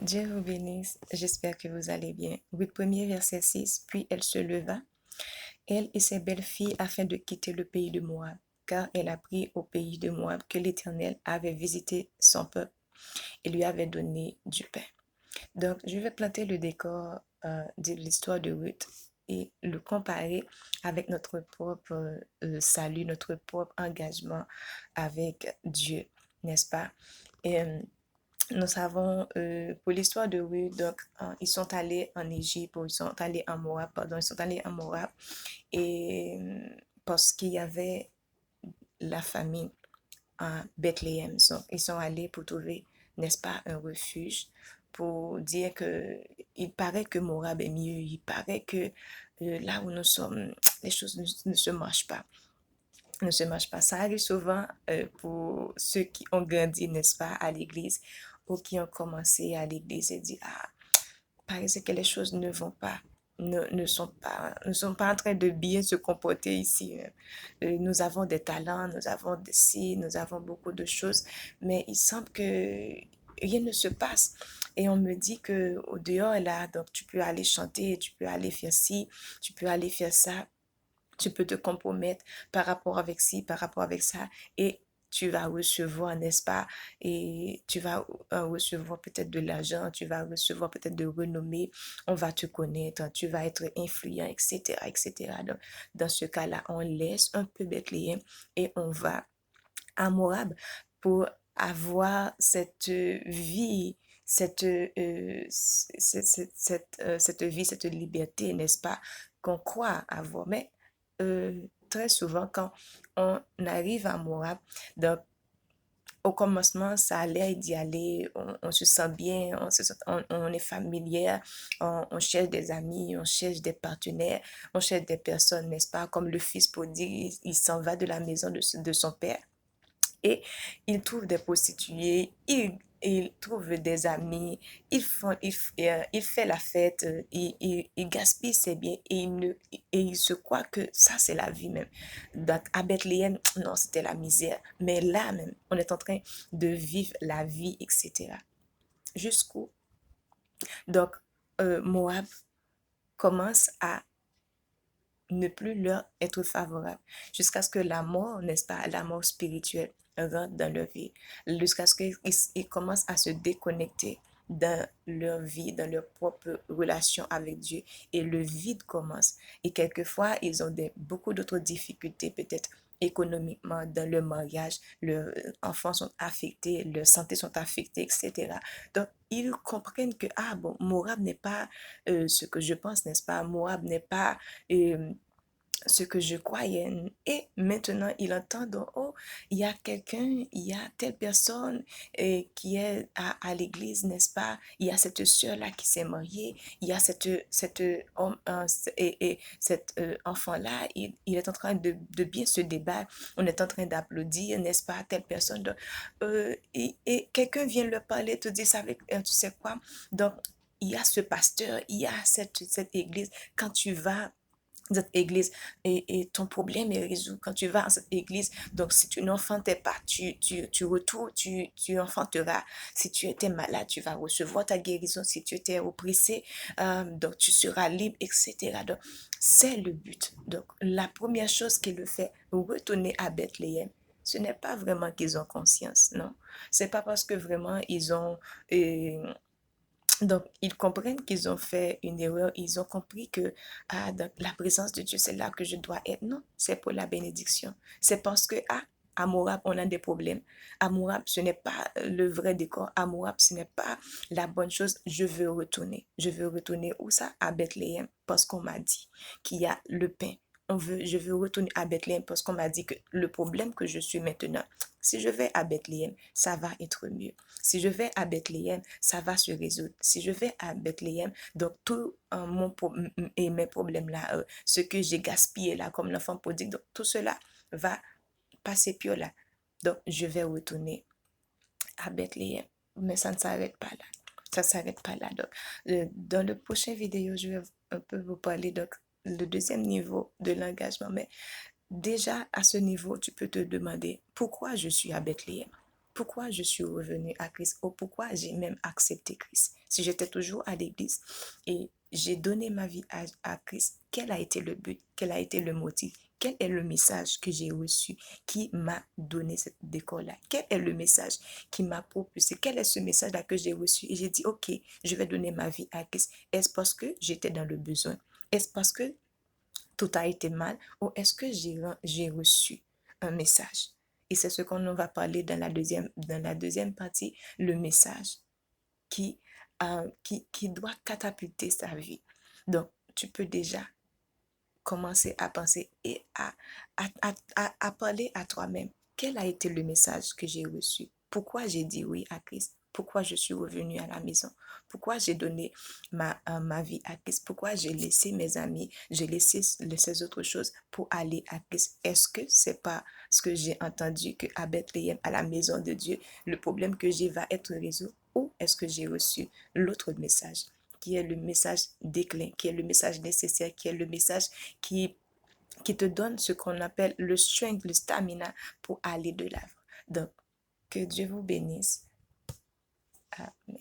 Dieu vous bénisse, j'espère que vous allez bien. Ruth 1 verset 6. Puis elle se leva, elle et ses belles filles, afin de quitter le pays de Moab, car elle apprit au pays de Moab que l'Éternel avait visité son peuple et lui avait donné du pain. Donc, je vais planter le décor de l'histoire de Ruth et le comparer avec notre propre salut, notre propre engagement avec Dieu, n'est-ce pas? Et nous savons, pour l'histoire de Ruth, donc, ils sont allés en Égypte, ou ils sont allés en Moab, pardon, ils sont allés en Moab, et parce qu'il y avait la famine à Bethléem. Donc, ils sont allés pour trouver, n'est-ce pas, un refuge, pour dire que il paraît que Moab est mieux, il paraît que là où nous sommes, les choses ne se marchent pas. Ne se marchent pas. Ça arrive souvent pour ceux qui ont grandi, n'est-ce pas, à l'église, ou qui ont commencé à l'église et dit, ah, paraît que les choses ne vont pas, ne sont pas en train de bien se comporter ici. Nous avons des talents, nous avons des ci, nous avons beaucoup de choses, mais il semble que rien ne se passe. Et on me dit que au dehors là, donc tu peux aller chanter, tu peux aller faire ci, tu peux aller faire ça, tu peux te compromettre par rapport avec ci, par rapport avec ça, et tu vas recevoir, n'est-ce pas? Et tu vas recevoir peut-être de l'argent, tu vas recevoir peut-être de renommée, on va te connaître, tu vas être influent, etc., etc. Donc, dans ce cas-là, on laisse un peu Bethléem et on va à Moab pour avoir cette vie, cette vie, cette liberté, n'est-ce pas, qu'on croit avoir. Mais très souvent, quand on arrive à Moab, donc au commencement, ça allait d'y aller, on se sent bien, on est familier, on cherche des amis, on cherche des partenaires, on cherche des personnes, n'est-ce pas, comme le fils prodigue, il s'en va de la maison de son père et il trouve des prostituées, il trouve des amis, il fait la fête, il gaspille ses biens et il se croit que ça c'est la vie même. Donc à Bethléem, non, c'était la misère. Mais là même, on est en train de vivre la vie, etc. Jusqu'où? Donc Moab commence à ne plus leur être favorable, jusqu'à ce que la mort, n'est-ce pas, la mort spirituelle rentre dans leur vie, jusqu'à ce qu'ils commencent à se déconnecter dans leur vie, dans leur propre relation avec Dieu, et le vide commence. Et quelquefois, ils ont beaucoup d'autres difficultés, peut-être économiquement, dans leur mariage, leurs enfants sont affectés, leur santé sont affectées, etc. Donc, ils comprennent que, ah bon, Moab n'est pas ce que je pense, n'est-ce pas? Moab n'est pas euh, ce que je croyais. Et maintenant, il entend donc, oh, il y a quelqu'un, il y a telle personne qui est l'église, n'est-ce pas? Il y a cette sœur-là qui s'est mariée, il y a cet enfant-là, il est en train de bien se débattre, on est en train d'applaudir, n'est-ce pas? Telle personne. Donc, et quelqu'un vient leur parler, te dire, tu sais quoi? Donc, il y a ce pasteur, il y a cette église. Quand tu vas cette église et ton problème est résolu quand tu vas à cette église. Donc, si tu n'enfantais pas, tu retournes, tu enfanteras. Si tu étais malade, tu vas recevoir ta guérison. Si tu étais oppressé, donc tu seras libre, etc. Donc, c'est le but. Donc, la première chose qu'il le fait, retourner à Bethléem, ce n'est pas vraiment qu'ils ont conscience, non. C'est pas parce que vraiment ils ont donc, ils comprennent qu'ils ont fait une erreur. Ils ont compris que dans la présence de Dieu, c'est là que je dois être. Non, c'est pour la bénédiction. C'est parce que, à Moab, on a des problèmes. À Moab, ce n'est pas le vrai décor. À Moab, ce n'est pas la bonne chose. Je veux retourner. Je veux retourner où ça? À Bethléem. Parce qu'on m'a dit qu'il y a le pain. Je veux retourner à Bethléem parce qu'on m'a dit que le problème que je suis maintenant, si je vais à Bethléem, ça va être mieux. Si je vais à Bethléem, ça va se résoudre. Si je vais à Bethléem, donc tout et mes problèmes là, ce que j'ai gaspillé là comme l'enfant prodigue, donc tout cela va passer pur là. Donc je vais retourner à Bethléem. Mais ça ne s'arrête pas là. Ça ne s'arrête pas là. Donc, dans le prochain vidéo, je vais un peu vous parler donc le deuxième niveau de l'engagement. Mais déjà à ce niveau, tu peux te demander pourquoi je suis à Bethléem. pourquoi je suis revenue à Christ ou pourquoi j'ai même accepté Christ. Si j'étais toujours à l'église et j'ai donné ma vie à Christ, quel a été le but, quel a été le motif, quel est le message que j'ai reçu qui m'a donné cette décor-là? Quel est le message qui m'a propulsé? Quel est ce message-là que j'ai reçu? Et j'ai dit, ok, je vais donner ma vie à Christ. Est-ce parce que j'étais dans le besoin? Est-ce parce que tout a été mal ou est-ce que j'ai reçu un message? Et c'est ce qu'on va parler dans la deuxième partie, le message qui, qui doit catapulter sa vie. Donc, tu peux déjà commencer à penser et à parler à toi-même. Quel a été le message que j'ai reçu? Pourquoi j'ai dit oui à Christ? Pourquoi je suis revenue à la maison? Pourquoi j'ai donné ma vie à Christ? Pourquoi j'ai laissé mes amis? J'ai laissé ces autres choses pour aller à Christ? Est-ce que c'est pas ce que j'ai entendu que à Bethléem, à la maison de Dieu, le problème que j'ai va être résolu? Ou est-ce que j'ai reçu l'autre message, qui est le message déclin, qui est le message nécessaire, qui est le message qui, qui te donne ce qu'on appelle le strength, le stamina pour aller de l'avant. Donc, que Dieu vous bénisse. Amen.